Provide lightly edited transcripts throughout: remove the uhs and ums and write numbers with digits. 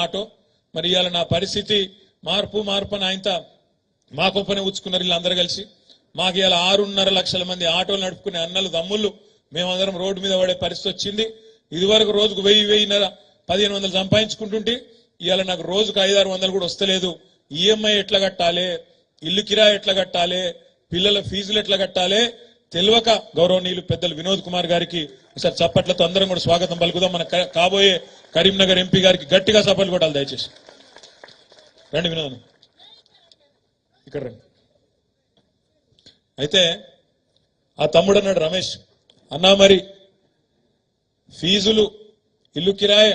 Auto మరి ఇవాళ నా పరిస్థితి మార్పు అని ఆయనతో మా కొంపనే ఉచ్చుకున్నారు వీళ్ళందరూ కలిసి. మాకు ఇవాళ 6.5 లక్షల మంది ఆటోలు నడుపుకునే అన్నలు తమ్ముళ్ళు మేమందరం రోడ్డు మీద పడే పరిస్థితి వచ్చింది. ఇదివరకు రోజుకు 1000-1500 సంపాదించుకుంటుంటే ఇవాళ నాకు రోజుకు 500-600 కూడా వస్తలేదు. ఈఎంఐ ఎట్లా కట్టాలి, ఇల్లు కిరాయి ఎట్లా కట్టాలి, పిల్లల ఫీజులు ఎట్లా కట్టాలి తెలియక గౌరవనీయులు పెద్దలు వినోద్ కుమార్ గారికి ఒకసారి చప్పట్లతో అందరం కూడా స్వాగతం పలుకుదాం. మన కాబోయే కరీంనగర్ ఎంపీ గారికి గట్టిగా చప్పట్లు కొట్టాలి దయచేసి. రండి వినోద్ ఇక్కడ రండి. అయితే ఆ తమ్ముడు అన్నాడు రమేష్ అన్నా, మరి ఫీజులు, ఇల్లు కిరాయి,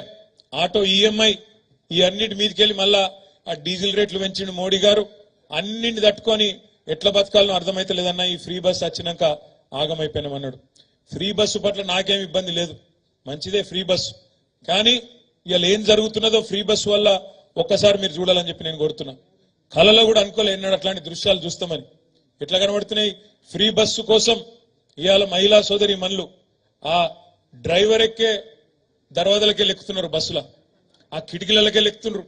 ఆటో ఈఎంఐ ఈ అన్నిటి మీదకెళ్ళి మళ్ళా ఆ డీజిల్ రేట్లు పెంచిండు మోడీ గారు, అన్నింటిని తట్టుకొని ఎట్లా బతకాలనో అర్థమైతే లేదన్నా, ఈ ఫ్రీ బస్ వచ్చినాక ఆగమైపోయినామన్నాడు. ఫ్రీ బస్సు పట్ల నాకేం ఇబ్బంది లేదు, మంచిదే ఫ్రీ బస్సు. కానీ ఇవాళ ఏం జరుగుతున్నదో ఫ్రీ బస్సు వల్ల ఒక్కసారి మీరు చూడాలని చెప్పి నేను కోరుతున్నా. కళలో కూడా అనుకోలే ఎన్నాడు అట్లాంటి దృశ్యాలు చూస్తామని. ఎట్లా కనబడుతున్నాయి ఫ్రీ బస్సు కోసం ఇవాళ మహిళా సోదరి మనులు ఆ డ్రైవర్ ఎక్కే దర్వాజలకే లెక్కుతున్నారు, బస్సుల ఆ కిటికీలకే లెక్కుతున్నారు.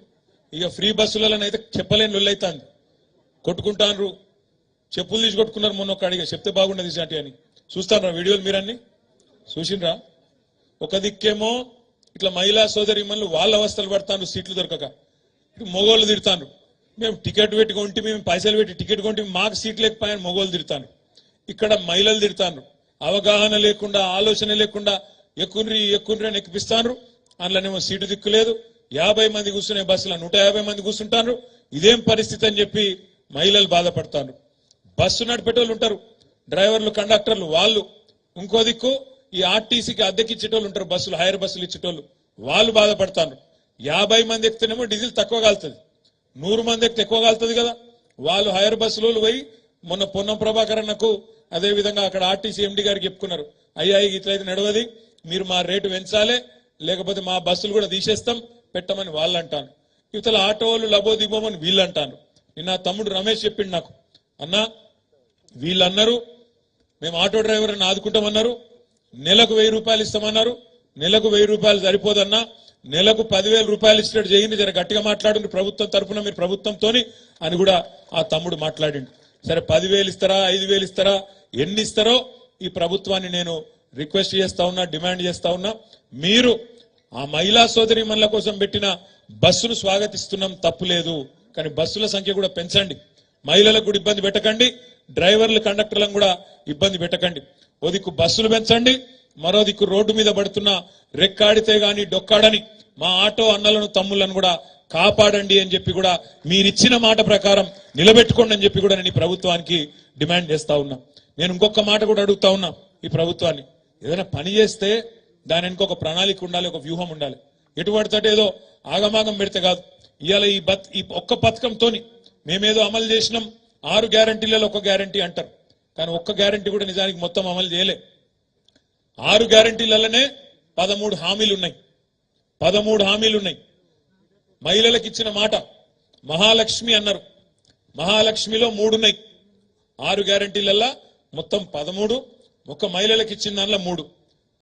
ఇక ఫ్రీ బస్సులనైతే చెప్పలేని లొల్లైతాంది, కొట్టుకుంటాన్రు, చెప్పులు తీసి కొట్టుకున్నారు. మొన్న ఒక అడిగా చెప్తే బాగుండదు ఇసాంటి అని. చూస్తాను వీడియోలు మీరన్నీ చూసిండ్రా? ఒక దిక్కేమో ఇట్లా మహిళా సోదరి మనులు వాళ్ళ అవస్థలు పడతాను, సీట్లు దొరకక. ఇటు మొగోళ్ళు తిడతాను, మేము టికెట్ పెట్టి కొంటే, మేము పైసలు పెట్టి టికెట్ కొంటే మాకు సీట్లు లేకపోయాను మొగోళ్ళు తిడతాను. ఇక్కడ మహిళలు తిడతాను, అవగాహన లేకుండా ఆలోచన లేకుండా ఎక్కుండ్రి అని ఎక్కిపిస్తాను. అందులోనేమో సీటు దిక్కు లేదు, 50 మంది కూర్చునే బస్సులో 150 మంది కూర్చుంటారు. ఇదేం పరిస్థితి అని చెప్పి మహిళలు బాధపడతారు. బస్సు నడిపేటోళ్ళు ఉంటారు, డ్రైవర్లు, కండక్టర్లు, వాళ్ళు. ఇంకో దిక్కు ఈ ఆర్టీసీకి అద్దెకిచ్చేటోళ్ళు ఉంటారు, బస్సులు హైర్ బస్సులు ఇచ్చేటోళ్ళు, వాళ్ళు బాధపడతారు. 50 మంది ఎక్కితేనేమో డీజిల్ తక్కువ కాలుతుంది, 100 మంది ఎక్కితే ఎక్కువ కాలుతుంది కదా. వాళ్ళు హైర్ బస్సులు పోయి మొన్న పొన్నం ప్రభాకర్ అన్నకు అదే విధంగా అక్కడ ఆర్టీసీ ఎండి గారికి చెప్పుకున్నారు, అయ్యా ఇట్లయితే నడవది, మీరు మా రేటు పెంచాలి, లేకపోతే మా బస్సులు కూడా తీసేస్తాం పెట్టమని వాళ్ళు అంటాను. ఇవతల ఆటో వాళ్ళు లబోదిబోమని వీళ్ళు అంటాను. నిన్న తమ్ముడు రమేష్ చెప్పిండు నాకు, అన్నా వీళ్ళు అన్నారు మేము ఆటో డ్రైవర్ని ఆదుకుంటామన్నారు, నెలకు 1000 రూపాయలు ఇస్తామన్నారు. నెలకు 1000 రూపాయలు సరిపోదన్నా, నెలకు 10,000 రూపాయలు ఇచ్చినట్టు చేయండి, జర గట్టిగా మాట్లాడండి ప్రభుత్వం తరఫున, మీరు ప్రభుత్వంతోని అని కూడా ఆ తమ్ముడు మాట్లాడిండు. సరే 10,000 ఇస్తారా, 5,000 ఇస్తారా, ఎన్ని ఇస్తారో ఈ ప్రభుత్వాన్ని నేను రిక్వెస్ట్ చేస్తా ఉన్నా, డిమాండ్ చేస్తా ఉన్నా. మీరు ఆ మహిళా సోదరి మనుల కోసం పెట్టిన బస్సును స్వాగతిస్తున్నాం, తప్పు లేదు. కానీ బస్సుల సంఖ్య కూడా పెంచండి, మహిళలకు కూడా ఇబ్బంది పెట్టకండి, డ్రైవర్లు కండక్టర్లను కూడా ఇబ్బంది పెట్టకండి. ఓ దిక్కు బస్సులు పెంచండి, మరో దిక్కు రోడ్డు మీద పడుతున్న రెక్కాడితే గాని డొక్కాడని మా ఆటో అన్నలను తమ్ముళ్లను కూడా కాపాడండి అని చెప్పి కూడా మీరిచ్చిన మాట ప్రకారం నిలబెట్టుకోండి అని చెప్పి కూడా నేను ఈ ప్రభుత్వానికి డిమాండ్ చేస్తా ఉన్నా. నేను ఇంకొక మాట కూడా అడుగుతా ఉన్నా ఈ ప్రభుత్వాన్ని, ఏదైనా పని చేస్తే దాని ఇంకొక ప్రణాళిక ఉండాలి, ఒక వ్యూహం ఉండాలి. ఎటు పడితే ఏదో ఆగమాగం పెడితే కాదు. ఇవాళ ఈ ఒక్క పథకంతోని మేమేదో అమలు చేసినాం, 6 గ్యారంటీలలో ఒక గ్యారంటీ అంటారు, కానీ ఒక్క గ్యారంటీ కూడా నిజానికి మొత్తం అమలు చేయలే. 6 గ్యారంటీలలోనే 13 హామీలు ఉన్నాయి. 13 హామీలు ఉన్నాయి. మహిళలకు ఇచ్చిన మాట మహాలక్ష్మి అన్నారు, మహాలక్ష్మిలో 3 ఉన్నాయి. 6 గ్యారంటీలల్లో మొత్తం 13, ఒక్క మహిళలకు ఇచ్చిన దానిలో 3.